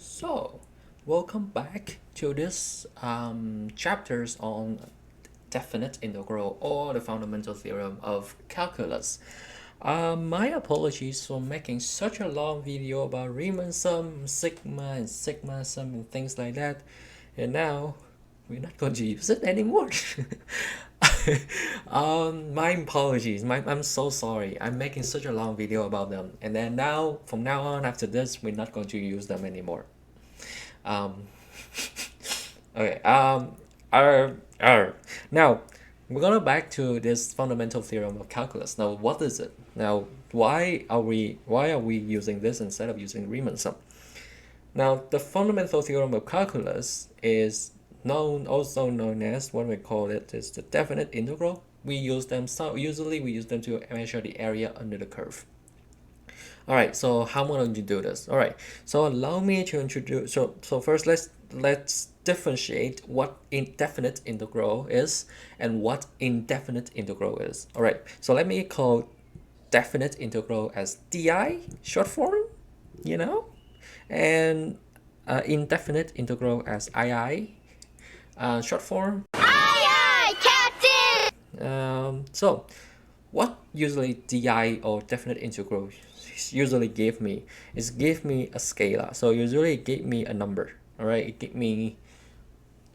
So, welcome back to this chapters on definite integral or the fundamental theorem of calculus. My apologies for making such a long video about Riemann sum, sigma, and sigma sum, and things like that. And now we're not going to use it anymore. My apologies. I'm so sorry. I'm making such a long video about them, and then now, from now on, after this, we're not going to use them anymore. Um, okay. Now we're gonna back to this fundamental theorem of calculus. Now, what is it? Now, why are we using this instead of using Riemann sum? Now, the fundamental theorem of calculus is also known as what we call it is the definite integral. Usually we use them to measure the area under the curve. All right, so how am I going to do this? All right, so allow me to introduce. So first, let's differentiate what indefinite integral is and what indefinite integral is. All right, so let me call definite integral as di, short form, you know, and indefinite integral as ii, short form. Aye, aye, Captain! So what usually di or definite integral usually give me is give me a scalar. So usually it give me a number. All right, it give me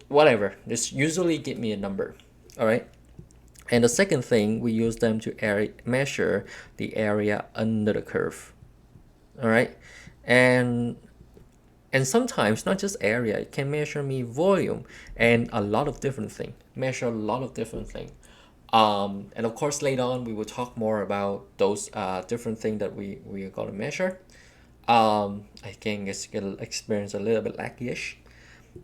whatever. This usually give me a number. All right. And the second thing, we use them to measure the area under the curve. All right. And sometimes not just area, it can measure me volume and a lot of different things. Measure a lot of different things. And of course, later on, we will talk more about those different things that we are going to measure. I think it's going to experience a little bit laggy-ish.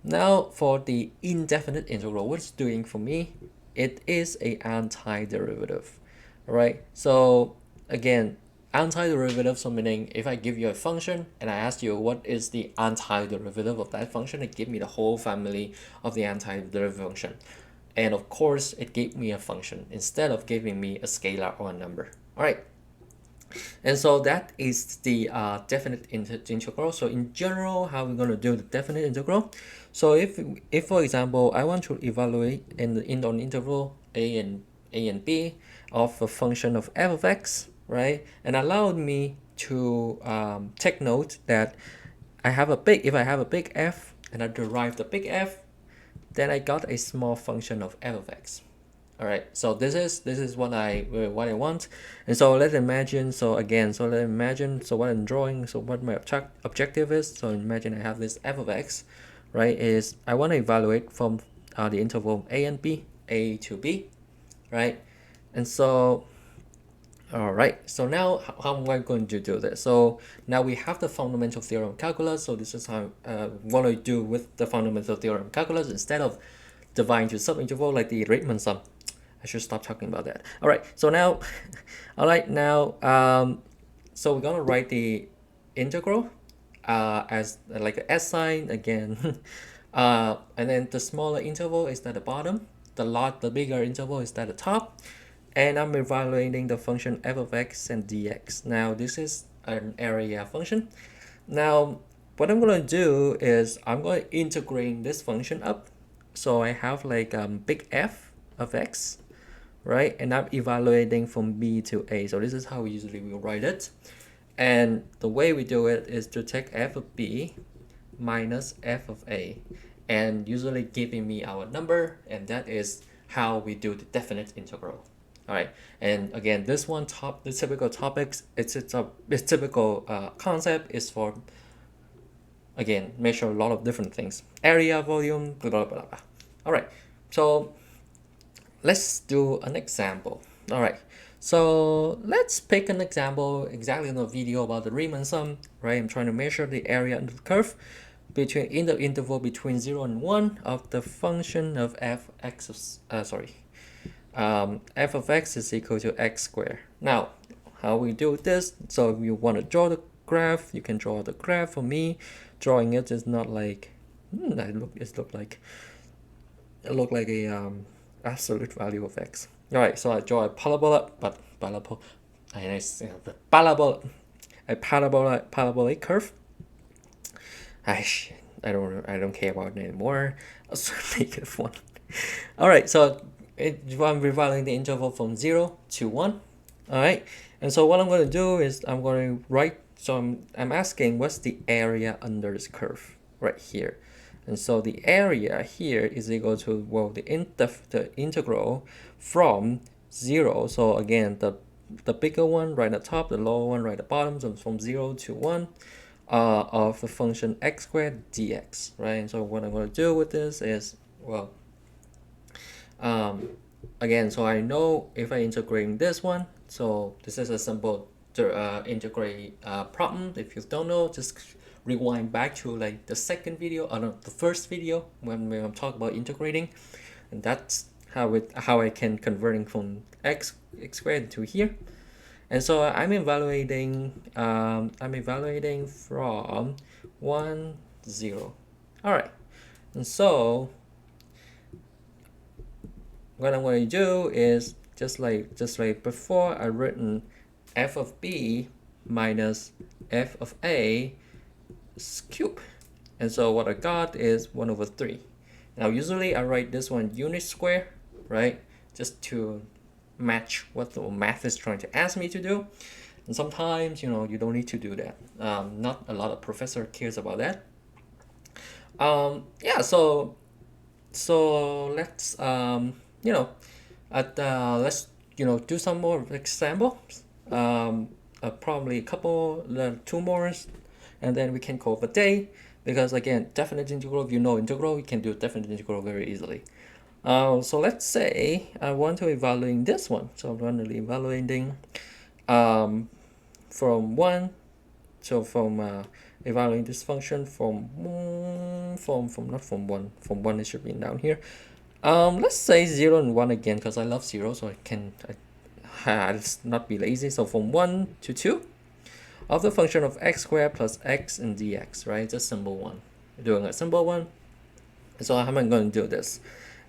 Now, for the indefinite integral, what it's doing for me, it is a antiderivative. All right. So again, antiderivative, so meaning if I give you a function and I ask you what is the antiderivative of that function, it give me the whole family of the antiderivative function. And of course, it gave me a function instead of giving me a scalar or a number. All right. And so that is the definite integral. So in general, how we're going to do the definite integral. So if for example, I want to evaluate in an interval a and b of a function of f of x, right? And allowed me to take note that if I have a big f and I derive the big F, then I got a small function of f of x. All right, so this is what I want. And so let's imagine, so what I'm drawing, so what my objective is. So imagine I have this f of x, right? Is I want to evaluate from the interval a and b, a to b, right? And so all right, so now how am I going to do this? So now we have the fundamental theorem of calculus. So this is how what I do with the fundamental theorem of calculus instead of dividing to subinterval like the Riemann sum. I should stop talking about that. All right, so now, so we're gonna write the integral as like a S sign again, and then the smaller interval is at the bottom. The bigger interval is at the top, and I'm evaluating the function f of x and dx. Now this is an area function. Now what I'm gonna do is I'm going to integrate this function up. So I have like big F of x, right? And I'm evaluating from b to a. So this is how we usually will write it. And the way we do it is to take f of b minus f of a, and usually giving me our number, and that is how we do the definite integral. All right, and again, the typical topics, it's typical concept is for, again, measure a lot of different things, area, volume, blah blah blah blah. All right, so let's do an example. All right, so let's pick an example exactly in the video about the Riemann sum, right? I'm trying to measure the area under the curve in the interval between 0 and 1 of the function of f of x is equal to x squared. Now, how we do this? So if you want to draw the graph, you can draw the graph. For me, drawing it is not like it look like a absolute value of x. All right, so I draw a parabolic curve. I don't care about it anymore. Let's make it 1. All right, so I'm revaluing the interval from 0 to 1. All right, and so what I'm going to do is I'm going to write, so I'm asking what's the area under this curve right here. And so the area here is equal to, well, the integral from 0. So again, the bigger one right at the top, the lower one right at the bottom, so from 0 to 1 of the function x squared dx, right? And so what I'm going to do with this is, well, again, so I know if I integrate this one, so this is a simple integrate problem. If you don't know, just rewind back to like the second video, or no, the first video when I'm talking about integrating, and that's how I can converting from x squared to here. And so I'm evaluating from 1 0. All right, and so what I'm going to do is just like before, I written f of b minus f of a cube, and so what I got is 1 over 3. Now usually I write this one unit square, right, just to match what the math is trying to ask me to do. And sometimes, you don't need to do that. Not a lot of professor cares about that. Yeah, so let's let's do some more examples. Probably a couple, 2 more, and then we can call it a day. Because again, definite integral, if you know integral, you can do definite integral very easily. So let's say I want to evaluate this one. So I'm going to be evaluating from 1. So from evaluating this function from not from 1. From 1 it should be down here. Let's say 0 and 1 again, because I love 0, so let's not be lazy. So from 1 to 2 of the function of x squared plus x and dx, right? It's a simple one. We're doing a simple one. So how am I going to do this?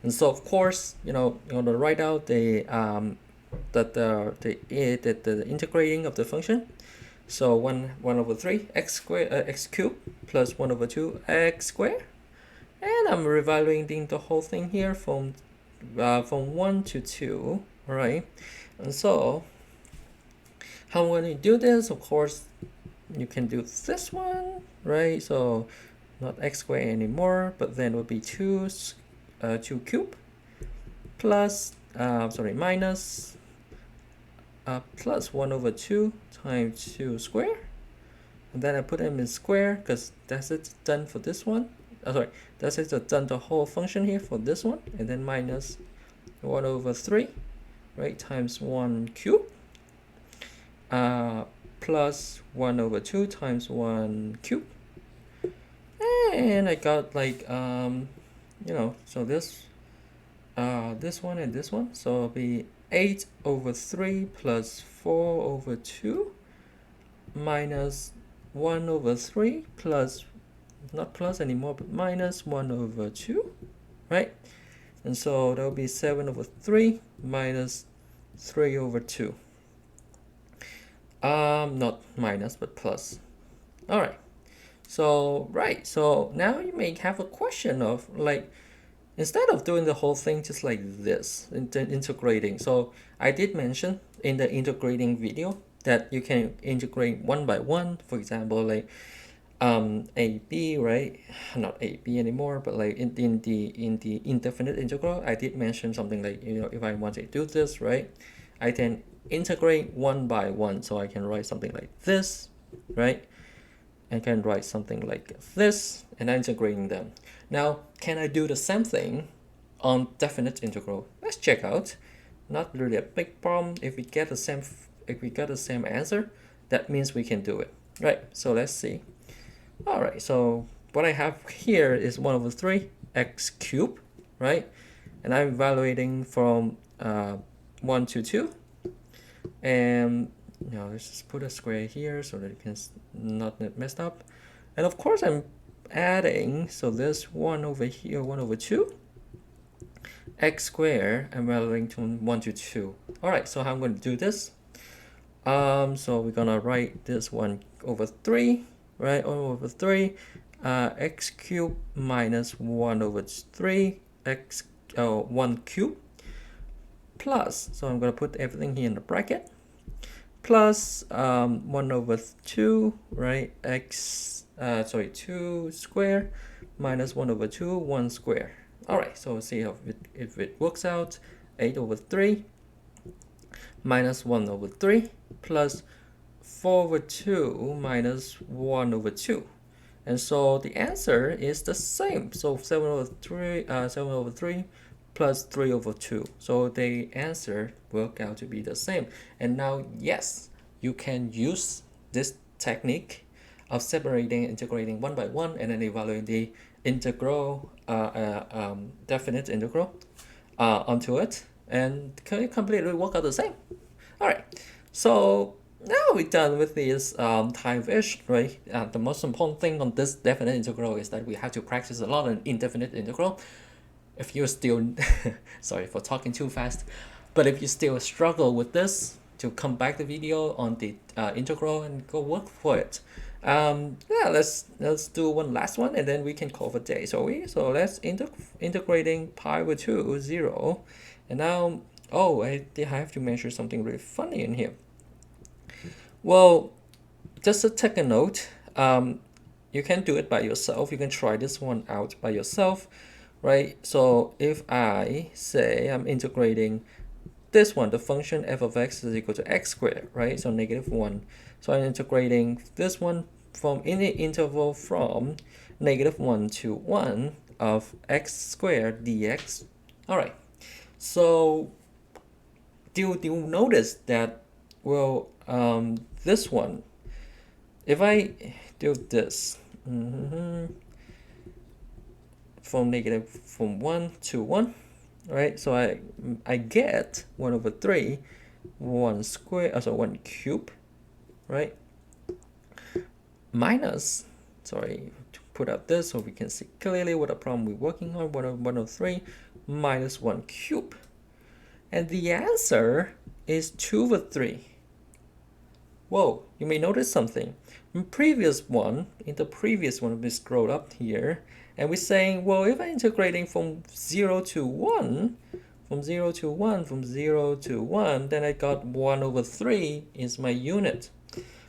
And so of course, you're going to write out the integrating of the function. So 1 over 3 x squared x cubed plus 1 over 2 x squared, and I'm revaluing the whole thing here from 1 to 2. All right, and so how I'm going to do this, of course, you can do this one, right? So not x squared anymore, but then it would be 2 cube plus minus plus 1 over 2 times 2 square, and then I put them in square because that's it done for this one. That's it done the whole function here for this one, and then minus 1 over 3, right, times 1 cube plus 1 over 2 times 1 cube, and I got like so this one and this one, so it'll be 8 over 3 plus 4 over 2 minus 1 over 3 plus, not plus anymore, but minus 1 over 2, right? And so that will be 7 over 3 minus 3 over 2. Not minus, but plus. All right. So, right. So now you may have a question of like, instead of doing the whole thing just like this, integrating. So I did mention in the integrating video that you can integrate one by one. For example, like AB, right? Not AB anymore, but like in the indefinite integral, I did mention something like, if I want to do this, right, I can integrate one by one. So I can write something like this, right? I can write something like this, and integrating them. Now, can I do the same thing on definite integral? Let's check out. Not really a big problem. If we get the same answer, that means we can do it, right? So let's see. All right. So what I have here is 1 over 3 x cubed, right? And I'm evaluating from 1 to 2, and let's just put a square here so that it can not get messed up. And of course I'm adding, so this 1 over here, 1 over 2 x squared, I'm evaluating to 1 to 2. All right, so how I'm going to do this, so we're gonna write this 1 over 3, right, 1 over 3 x cubed minus 1 over 3 x 1 cubed plus, so I'm going to put everything here in the bracket, plus 1 over 2, right, 2 square minus 1 over 2, 1 square. Alright, so see if it works out. 8 over 3 minus 1 over 3 plus 4 over 2 minus 1 over 2. And so the answer is the same. So 7 over 3 plus 3 over 2. So the answer worked out to be the same. And now, yes, you can use this technique of separating, integrating one by one, and then evaluating the integral, definite integral onto it, and completely work out the same. All right, so now we're done with this time-ish, right? The most important thing on this definite integral is that we have to practice a lot on indefinite integral. If you're still, sorry for talking too fast, but if you still struggle with this, to come back the video on the integral and go work for it. Yeah, let's do one last one and then we can call for day. So let's integrating pi over 2, 0. And now, oh, I have to mention something really funny in here. Well, just to take a note, you can do it by yourself. You can try this one out by yourself, right? So if I say I'm integrating this one, the function f of x is equal to x squared, right? So -1. So I'm integrating this one from in the interval from -1 to 1 of x squared dx. All right. So do you notice that, well, this one, if I do this from 1 to 1, right? So I get 1 over 3, 1 square, so 1 cube, right? Minus, sorry, to put out this so we can see clearly what the problem we're working on, 1 over 3 minus 1 cube. And the answer is 2 over 3. Whoa, you may notice something. In the previous one, we scrolled up here, and we're saying, well, if I'm integrating from 0 to 1, then I got 1 over 3 is my unit.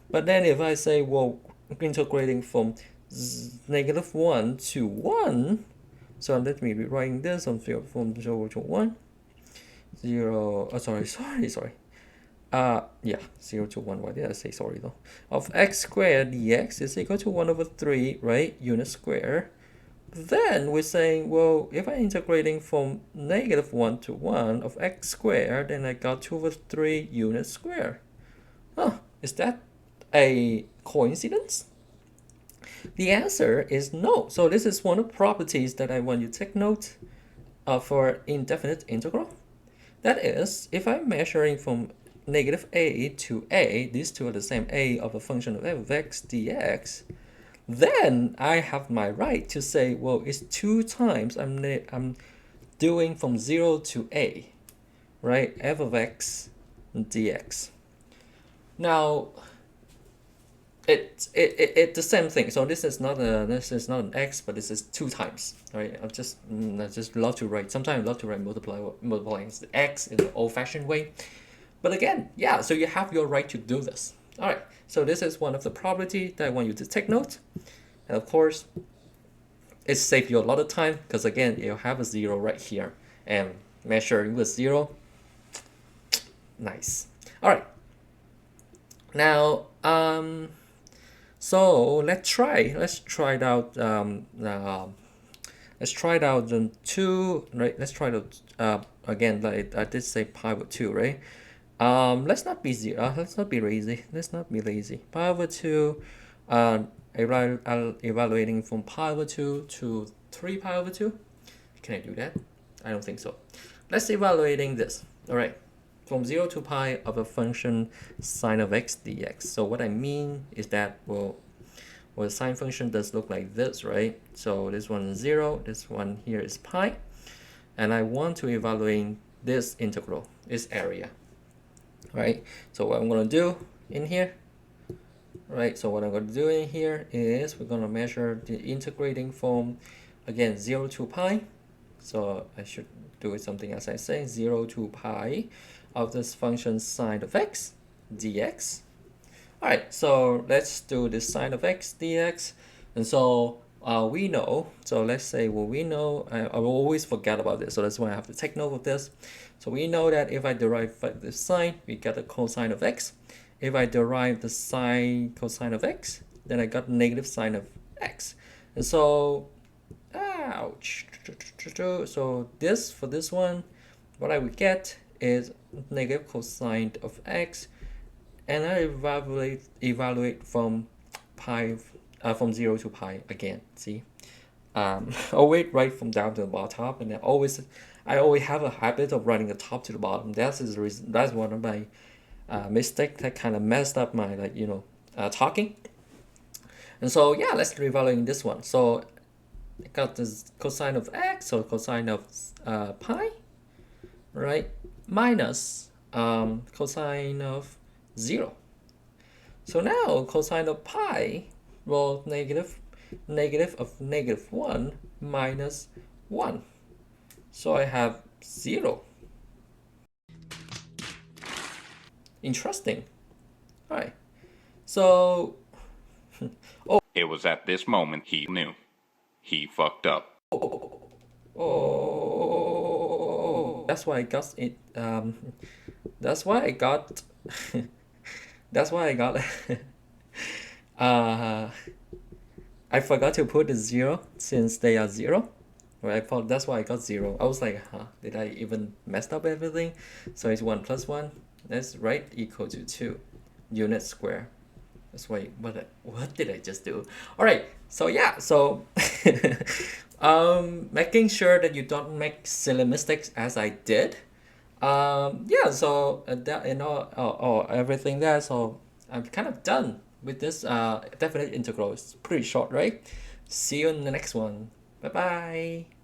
But then if I say, well, integrating from -1 to 1, so let me be writing this from 0 to 1. 0, sorry. Yeah, 0 to 1, why did I say sorry though? Of x squared dx is equal to 1 over 3, right? Unit square. Then we're saying, well, if I'm integrating from -1 to 1 of x squared, then I got 2 over 3 unit square. Huh, is that a coincidence? The answer is no. So this is one of the properties that I want you to take note for indefinite integral. That is, if I'm measuring from -a to a, these two are the same, a of a function of f of x dx, then I have my right to say, well, it's 2 times I'm doing from 0 to a, right? F of x dx. Now, it's the same thing. So this is not an x, but this is 2 times, right? I just love to write. Sometimes I love to write multiplying the x in the old-fashioned way. But again, yeah, so you have your right to do this. All right, so this is one of the property that I want you to take note. And of course, it saves you a lot of time because again, you have a 0 right here and measuring with 0. Nice. All right. Now, so let's try it out. Let's try it out on 2, right? Let's try it out again. Like I did say pi over 2, right? Let's not be lazy. Pi over 2, evaluating from pi over 2 to 3 pi over 2. Can I do that? I don't think so. Let's evaluating this. All right, from 0 to pi of a function sine of x dx. So what I mean is that, well, the sine function does look like this, right? So this one is 0, this one here is pi, and I want to evaluate this integral, this area, right? So what I'm going to do in here, right? So what I'm going to do in here is we're going to measure the integrating from, again, 0 to pi. So I should do it something as I say, 0 to pi of this function sine of x dx. All right, so let's do the sine of x dx. And so we know, so let's say, well, we know, I will always forget about this, so that's why I have to take note of this. So we know that if I derive the sine, we get the cosine of x. If I derive the sine cosine of x, then I got negative sine of x. And so, ouch. So this, for this one, what I would get is negative cosine of x, and I evaluate from pi, from 0 to pi again. See, always write from down to the bottom, and I always have a habit of writing the top to the bottom. That's the reason. That's one of my mistake that kind of messed up my talking. And so yeah, let's reevaluate this one. So I got this cosine of x, so cosine of pi, right, minus cosine of 0. So now cosine of pi, well, negative of negative 1 minus 1. So I have 0. Interesting. All right. So, It was at this moment he knew. He fucked up. oh, that's why I got it. That's why I got. That's why I got. uh, I forgot to put the 0 since they are 0. Right, that's why I got 0. I was like, huh, did I even messed up everything? So it's 1 plus 1. That's right, equal to 2 unit square. That's why, what did I just do? All right, so yeah, so making sure that you don't make silly mistakes as I did. Yeah, so that, everything there. So I'm kind of done with this definite integral. It's pretty short, right? See you in the next one. Bye bye.